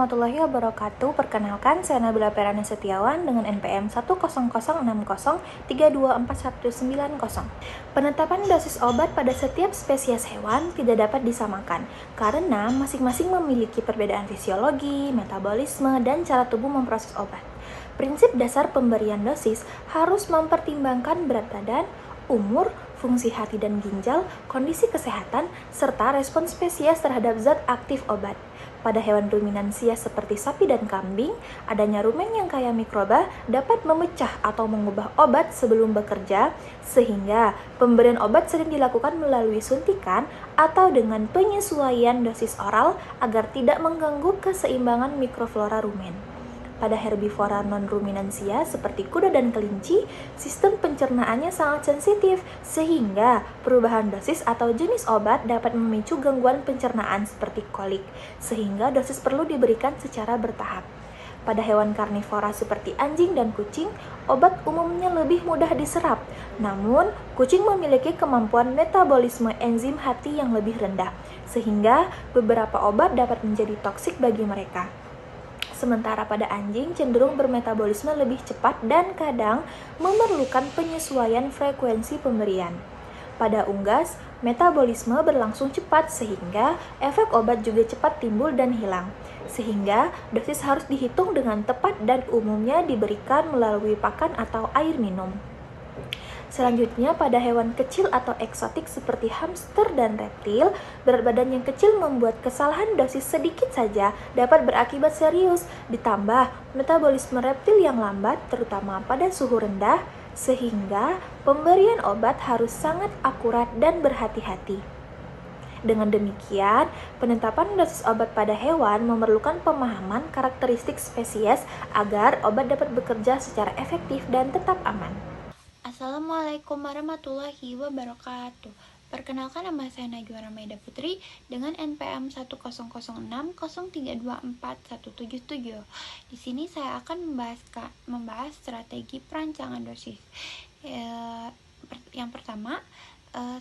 warahmatullahi wabarakatuh. Perkenalkan, saya Nabila Perani Setiawan dengan NPM 10060324190. Penetapan dosis obat pada setiap spesies hewan tidak dapat disamakan karena masing-masing memiliki perbedaan fisiologi, metabolisme, dan cara tubuh memproses obat. Prinsip dasar pemberian dosis harus mempertimbangkan berat badan, umur, fungsi hati dan ginjal, kondisi kesehatan, serta respon spesies terhadap zat aktif obat. Pada hewan ruminansia seperti sapi dan kambing, adanya rumen yang kaya mikroba dapat memecah atau mengubah obat sebelum bekerja, sehingga pemberian obat sering dilakukan melalui suntikan atau dengan penyesuaian dosis oral agar tidak mengganggu keseimbangan mikroflora rumen. Pada herbivora non-ruminansia seperti kuda dan kelinci, sistem pencernaannya sangat sensitif sehingga perubahan dosis atau jenis obat dapat memicu gangguan pencernaan seperti kolik, sehingga dosis perlu diberikan secara bertahap. Pada hewan karnivora seperti anjing dan kucing, obat umumnya lebih mudah diserap. Namun, kucing memiliki kemampuan metabolisme enzim hati yang lebih rendah, sehingga beberapa obat dapat menjadi toksik bagi mereka. Sementara pada anjing cenderung bermetabolisme lebih cepat dan kadang memerlukan penyesuaian frekuensi pemberian. Pada unggas, metabolisme berlangsung cepat sehingga efek obat juga cepat timbul dan hilang. Sehingga dosis harus dihitung dengan tepat dan umumnya diberikan melalui pakan atau air minum. Selanjutnya, pada hewan kecil atau eksotik seperti hamster dan reptil, berat badan yang kecil membuat kesalahan dosis sedikit saja dapat berakibat serius. Ditambah metabolisme reptil yang lambat, terutama pada suhu rendah, sehingga pemberian obat harus sangat akurat dan berhati-hati. Dengan demikian, penetapan dosis obat pada hewan memerlukan pemahaman karakteristik spesies agar obat dapat bekerja secara efektif dan tetap aman. Assalamualaikum warahmatullahi wabarakatuh. Perkenalkan, nama saya Najwa Ramaida Putri dengan NPM 10060324177. Di sini saya akan membahas strategi perancangan dosis. Yang pertama,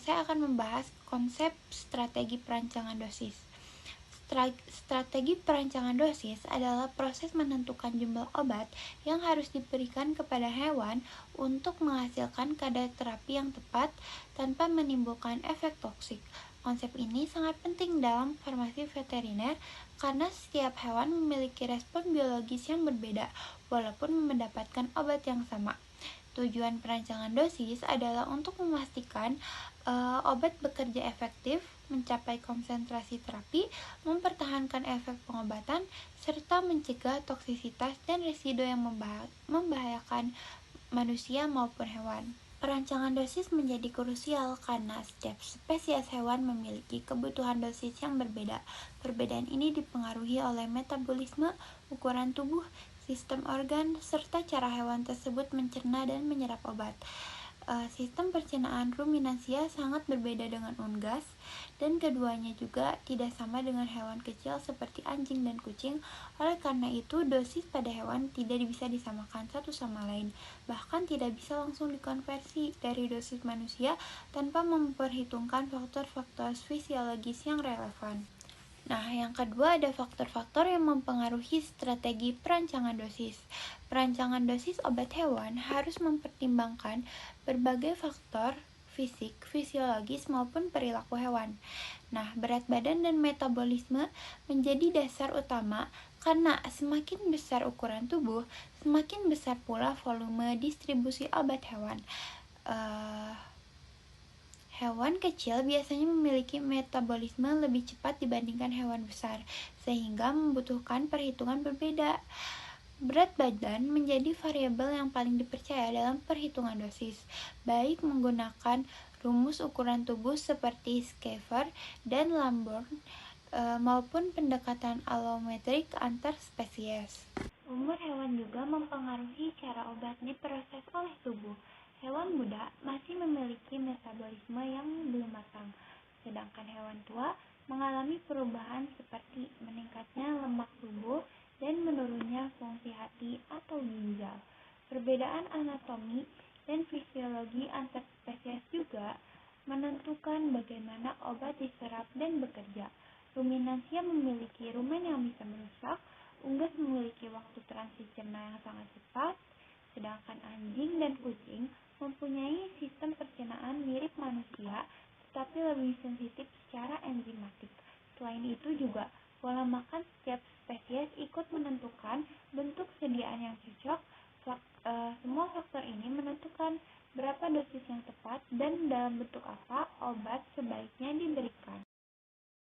saya akan membahas konsep strategi perancangan dosis. Strategi perancangan dosis adalah proses menentukan jumlah obat yang harus diberikan kepada hewan untuk menghasilkan kadar terapi yang tepat tanpa menimbulkan efek toksik. Konsep ini sangat penting dalam farmasi veteriner karena setiap hewan memiliki respon biologis yang berbeda walaupun mendapatkan obat yang sama. Tujuan perancangan dosis adalah untuk memastikan obat bekerja efektif, mencapai konsentrasi terapi, mempertahankan efek pengobatan, serta mencegah toksisitas dan residu yang membahayakan manusia maupun hewan. Perancangan dosis menjadi krusial karena setiap spesies hewan memiliki kebutuhan dosis yang berbeda. Perbedaan ini dipengaruhi oleh metabolisme, ukuran tubuh, sistem organ, serta cara hewan tersebut mencerna dan menyerap obat. Sistem pencernaan ruminansia sangat berbeda dengan unggas, dan keduanya juga tidak sama dengan hewan kecil seperti anjing dan kucing. Oleh karena itu, dosis pada hewan tidak bisa disamakan satu sama lain, bahkan tidak bisa langsung dikonversi dari dosis manusia tanpa memperhitungkan faktor-faktor fisiologis yang relevan. Nah, yang kedua ada faktor-faktor yang mempengaruhi strategi perancangan dosis. Perancangan dosis obat hewan harus mempertimbangkan berbagai faktor fisik, fisiologis maupun perilaku hewan. Nah, berat badan dan metabolisme menjadi dasar utama karena semakin besar ukuran tubuh, semakin besar pula volume distribusi obat hewan. Hewan kecil biasanya memiliki metabolisme lebih cepat dibandingkan hewan besar, sehingga membutuhkan perhitungan berbeda. Berat badan menjadi variabel yang paling dipercaya dalam perhitungan dosis, baik menggunakan rumus ukuran tubuh seperti Schaefer dan Lamborn maupun pendekatan allometrik antar spesies. Umur hewan juga mempengaruhi cara obat diproses oleh tubuh. Hewan muda masih memiliki metabolisme yang belum matang, sedangkan hewan tua mengalami perubahan seperti meningkatnya lemak tubuh dan menurunnya fungsi hati atau ginjal. Perbedaan anatomi dan fisiologi antar spesies juga menentukan bagaimana obat diserap dan bekerja. Ruminansia memiliki rumen yang bisa merusak, Unggas memiliki waktu transit cerna yang sangat cepat, sedangkan anjing dan kucing mempunyai sistem pencernaan mirip manusia, tetapi lebih sensitif secara enzimatik. Selain itu juga, pola makan setiap spesies ikut menentukan bentuk sediaan yang cocok. Semua faktor ini menentukan berapa dosis yang tepat dan dalam bentuk apa obat sebaiknya diberikan.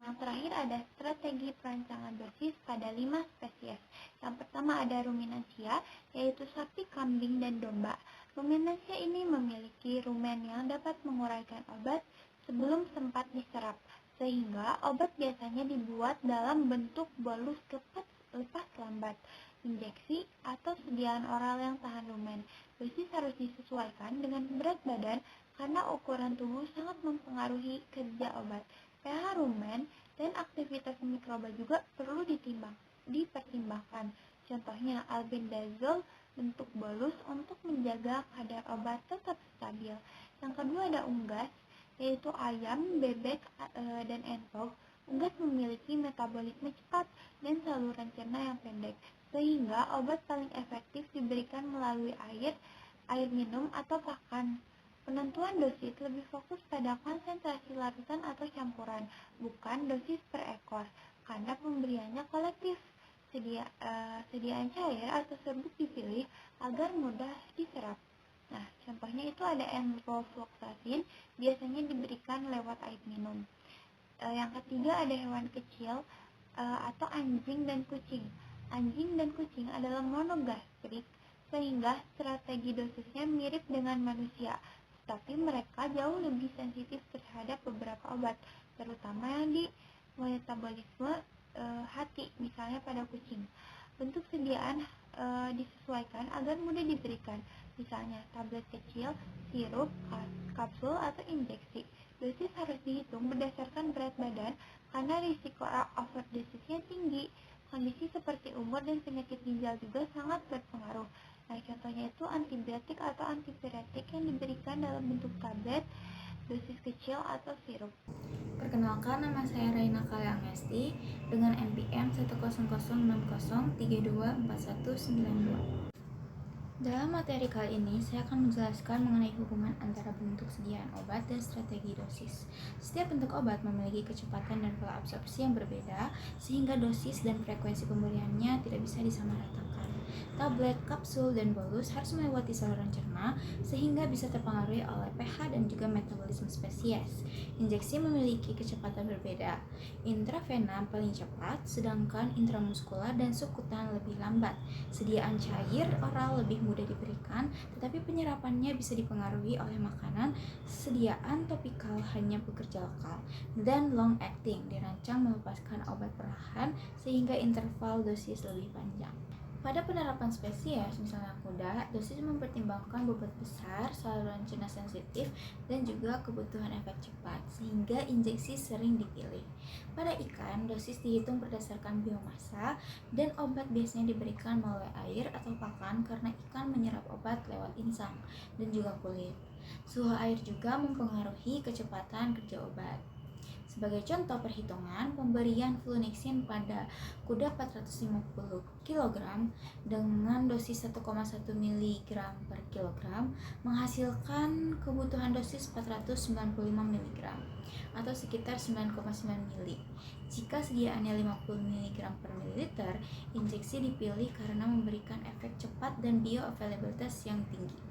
Yang terakhir ada strategi perancangan dosis pada 5 spesies. Yang pertama ada ruminansia, yaitu sapi, kambing, dan domba. Ruminansia ini memiliki rumen yang dapat menguraikan obat sebelum sempat diserap, sehingga obat biasanya dibuat dalam bentuk bolus lepas lambat, injeksi, atau sediaan oral yang tahan rumen. Dosis harus disesuaikan dengan berat badan karena ukuran tubuh sangat mempengaruhi kerja obat. pH rumen dan aktivitas mikroba juga perlu dipertimbangkan. Contohnya albendazole bentuk bolus untuk menjaga kadar obat tetap stabil. Yang kedua ada unggas, yaitu ayam, bebek, dan entok. Unggas memiliki metabolisme cepat dan saluran cerna yang pendek, sehingga obat paling efektif diberikan melalui air minum atau pakan. Penentuan dosis lebih fokus pada konsentrasi larutan atau campuran, bukan dosis per ekor, karena pemberiannya kolektif. Sediaan cair atau serbuk dipilih agar mudah diserap. Nah, contohnya itu ada enrofloxacin, biasanya diberikan lewat air minum. Yang ketiga ada hewan kecil atau anjing dan kucing. Anjing dan kucing adalah monogastrik, sehingga strategi dosisnya mirip dengan manusia, tapi mereka jauh lebih sensitif terhadap beberapa obat, terutama yang di metabolisme hati, misalnya pada kucing. Bentuk sediaan disesuaikan agar mudah diberikan, misalnya tablet kecil, sirup, kapsul, atau injeksi. Dosis harus dihitung berdasarkan berat badan karena risiko overdosisnya tinggi. Kondisi seperti umur dan penyakit ginjal juga sangat berpengaruh. Nah, contohnya itu antibiotik atau antipiretik yang diberikan dalam bentuk tablet, dosis kecil, atau sirup. Perkenalkan, nama saya Raina Kaliangesti dengan NPM 10060324192. Dalam materi kali ini, saya akan menjelaskan mengenai hubungan antara bentuk sediaan obat dan strategi dosis. Setiap bentuk obat memiliki kecepatan dan pola absorpsi yang berbeda, sehingga dosis dan frekuensi pemberiannya tidak bisa disamaratakan. Tablet, kapsul, dan bolus harus melewati saluran cerna, sehingga bisa terpengaruhi oleh pH dan juga metabolisme spesies. Injeksi memiliki kecepatan berbeda. Intravena paling cepat, sedangkan intramuskular dan subkutan lebih lambat. Sediaan cair oral lebih mudah diberikan, tetapi penyerapannya bisa dipengaruhi oleh makanan. Sediaan topikal hanya bekerja lokal, dan long acting dirancang melepaskan obat perlahan sehingga interval dosis lebih panjang. Pada penerapan spesies, misalnya kuda, dosis mempertimbangkan bobot besar, saluran cerna sensitif, dan juga kebutuhan efek cepat, sehingga injeksi sering dipilih. Pada ikan, dosis dihitung berdasarkan biomassa, dan obat biasanya diberikan melalui air atau pakan karena ikan menyerap obat lewat insang dan juga kulit. Suhu air juga mempengaruhi kecepatan kerja obat. Sebagai contoh perhitungan, pemberian flunixin pada kuda 450 kg dengan dosis 1,1 mg per kilogram menghasilkan kebutuhan dosis 495 mg atau sekitar 9,9 ml. Jika sediaannya 50 mg per mililiter, injeksi dipilih karena memberikan efek cepat dan bioavailabilitas yang tinggi.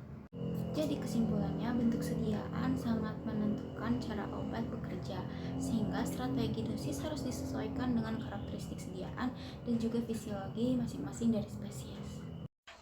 Jadi kesimpulannya, bentuk sediaan sangat menentukan cara obat bekerja, sehingga strategi dosis harus disesuaikan dengan karakteristik sediaan dan juga fisiologi masing-masing dari spesies.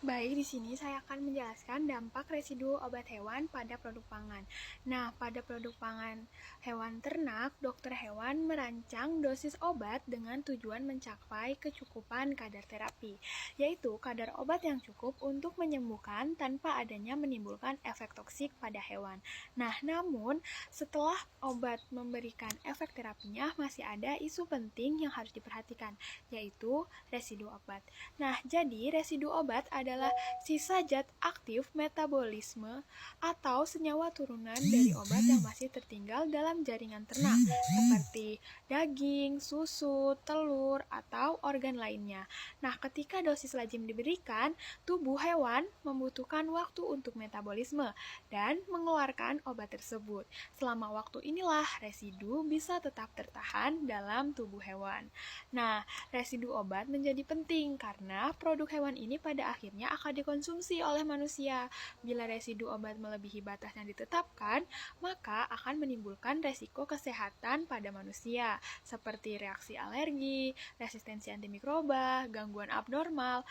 Baik, di sini saya akan menjelaskan dampak residu obat hewan pada produk pangan. Nah, pada produk pangan hewan ternak, dokter hewan merancang dosis obat dengan tujuan mencapai kecukupan kadar terapi, yaitu kadar obat yang cukup untuk menyembuhkan tanpa adanya menimbulkan efek toksik pada hewan. Nah, namun setelah obat memberikan efek terapinya, masih ada isu penting yang harus diperhatikan, yaitu residu obat. Nah, jadi residu obat adalah adalah sisa zat aktif metabolisme atau senyawa turunan dari obat yang masih tertinggal dalam jaringan ternak, seperti daging, susu, telur, atau organ lainnya. Nah, ketika dosis lazim diberikan, tubuh hewan membutuhkan waktu untuk metabolisme dan mengeluarkan obat tersebut. Selama waktu inilah residu bisa tetap tertahan dalam tubuh hewan. Nah, residu obat menjadi penting karena produk hewan ini pada akhirnya akan dikonsumsi oleh manusia. Bila residu obat melebihi batas yang ditetapkan, maka akan menimbulkan resiko kesehatan pada manusia, seperti reaksi alergi, resistensi antimikroba, gangguan abnormal,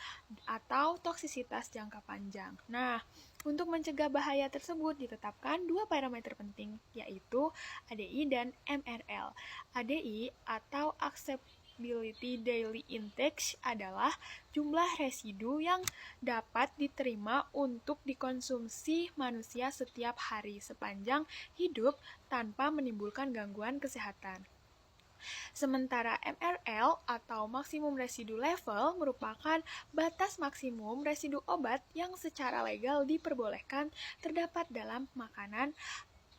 atau toksisitas jangka panjang. Nah, untuk mencegah bahaya tersebut ditetapkan dua parameter penting, yaitu ADI dan MRL. ADI atau Acceptability Daily Index adalah jumlah residu yang dapat diterima untuk dikonsumsi manusia setiap hari sepanjang hidup tanpa menimbulkan gangguan kesehatan. Sementara MRL atau maksimum residu level merupakan batas maksimum residu obat yang secara legal diperbolehkan terdapat dalam makanan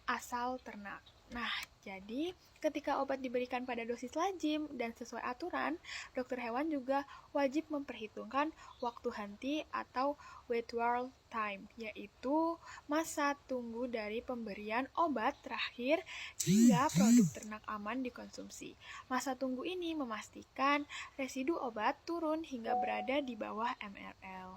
asal ternak. Nah, jadi ketika obat diberikan pada dosis lazim dan sesuai aturan, dokter hewan juga wajib memperhitungkan waktu henti atau withdrawal time, yaitu masa tunggu dari pemberian obat terakhir hingga produk ternak aman dikonsumsi. Masa tunggu ini memastikan residu obat turun hingga berada di bawah MRL.